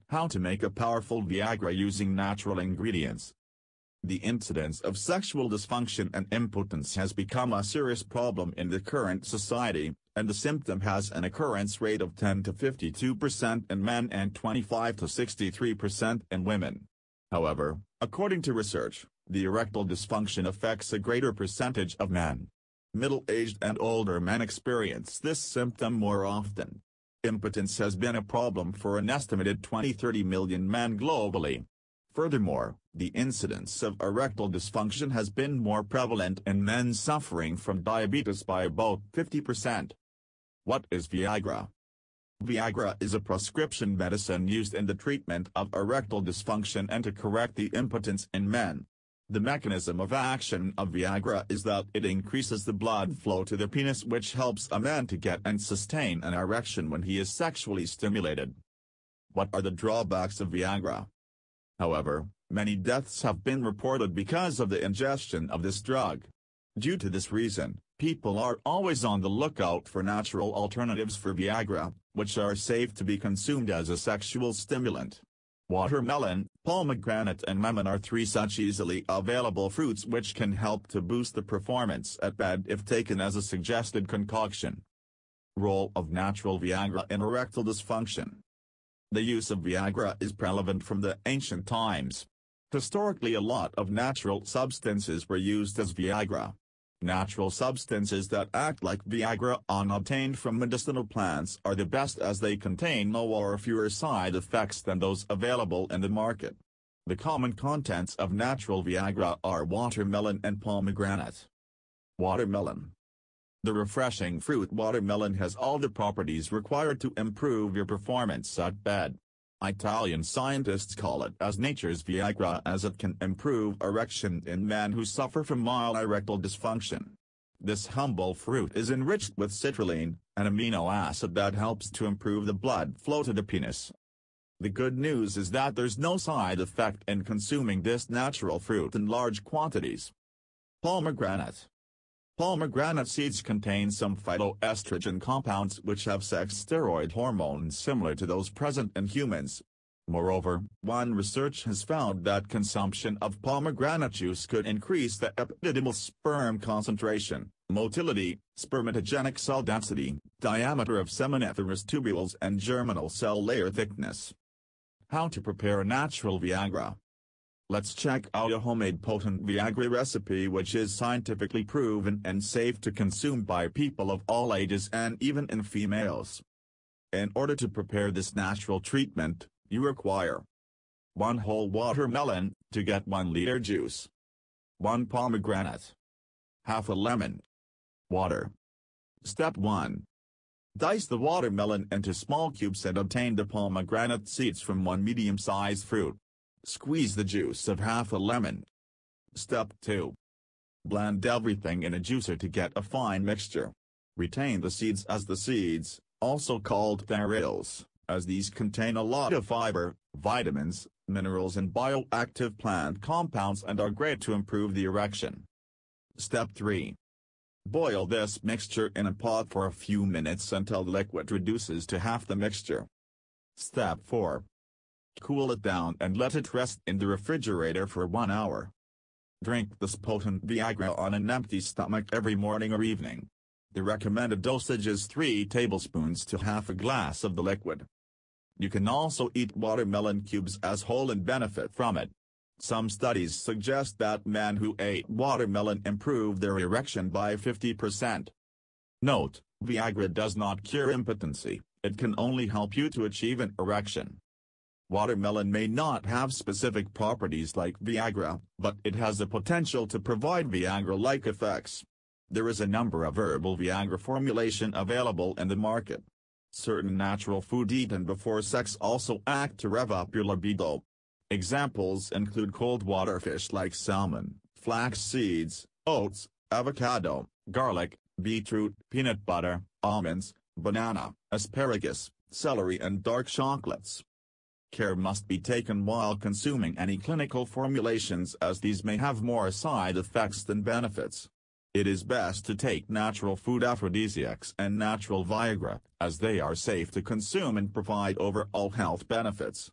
How to make a powerful Viagra using natural ingredients. The incidence of sexual dysfunction and impotence has become a serious problem in the current society, and the symptom has an occurrence rate of 10 to 52% in men and 25 to 63% in women. However, according to research, the erectile dysfunction affects a greater percentage of men. Middle-aged and older men experience this symptom more often. Impotence has been a problem for an estimated 20–30 million men globally. Furthermore, the incidence of erectile dysfunction has been more prevalent in men suffering from diabetes by about 50%. What is Viagra? Viagra is a prescription medicine used in the treatment of erectile dysfunction and to correct the impotence in men. The mechanism of action of Viagra is that it increases the blood flow to the penis, which helps a man to get and sustain an erection when he is sexually stimulated. What are the drawbacks of Viagra? However, many deaths have been reported because of the ingestion of this drug. Due to this reason, people are always on the lookout for natural alternatives for Viagra, which are safe to be consumed as a sexual stimulant. Watermelon, pomegranate and lemon are three such easily available fruits which can help to boost the performance at bed if taken as a suggested concoction. Role of natural Viagra in erectile dysfunction. The use of Viagra is prevalent from the ancient times. Historically, a lot of natural substances were used as Viagra. Natural substances that act like Viagra obtained from medicinal plants are the best as they contain no or fewer side effects than those available in the market. The common contents of natural Viagra are watermelon and pomegranate. Watermelon. The refreshing fruit watermelon has all the properties required to improve your performance at bed. Italian scientists call it as nature's Viagra, as it can improve erection in men who suffer from mild erectile dysfunction. This humble fruit is enriched with citrulline, an amino acid that helps to improve the blood flow to the penis. The good news is that there's no side effect in consuming this natural fruit in large quantities. Pomegranate. Pomegranate seeds contain some phytoestrogen compounds which have sex steroid hormones similar to those present in humans. Moreover, one research has found that consumption of pomegranate juice could increase the epididymal sperm concentration, motility, spermatogenic cell density, diameter of seminiferous tubules and germinal cell layer thickness. How to prepare a natural Viagra. Let's check out a homemade potent Viagra recipe which is scientifically proven and safe to consume by people of all ages and even in females. In order to prepare this natural treatment, you require 1 whole watermelon, to get 1 liter juice. 1 pomegranate. Half a lemon. Water. Step 1. Dice the watermelon into small cubes and obtain the pomegranate seeds from 1 medium-sized fruit. Squeeze the juice of half a lemon. Step 2. Blend everything in a juicer to get a fine mixture. Retain the seeds as the seeds, also called theriles, as these contain a lot of fiber, vitamins, minerals and bioactive plant compounds and are great to improve the erection. Step 3. Boil this mixture in a pot for a few minutes until the liquid reduces to half the mixture. Step 4. Cool it down and let it rest in the refrigerator for 1 hour. Drink this potent Viagra on an empty stomach every morning or evening. The recommended dosage is 3 tablespoons to half a glass of the liquid. You can also eat watermelon cubes as whole and benefit from it. Some studies suggest that men who ate watermelon improved their erection by 50%. Note, Viagra does not cure impotency, it can only help you to achieve an erection. Watermelon may not have specific properties like Viagra, but it has the potential to provide Viagra-like effects. There is a number of herbal Viagra formulation available in the market. Certain natural food eaten before sex also act to rev up your libido. Examples include cold water fish like salmon, flax seeds, oats, avocado, garlic, beetroot, peanut butter, almonds, banana, asparagus, celery and dark chocolates. Care must be taken while consuming any clinical formulations, as these may have more side effects than benefits. It is best to take natural food aphrodisiacs and natural Viagra, as they are safe to consume and provide overall health benefits.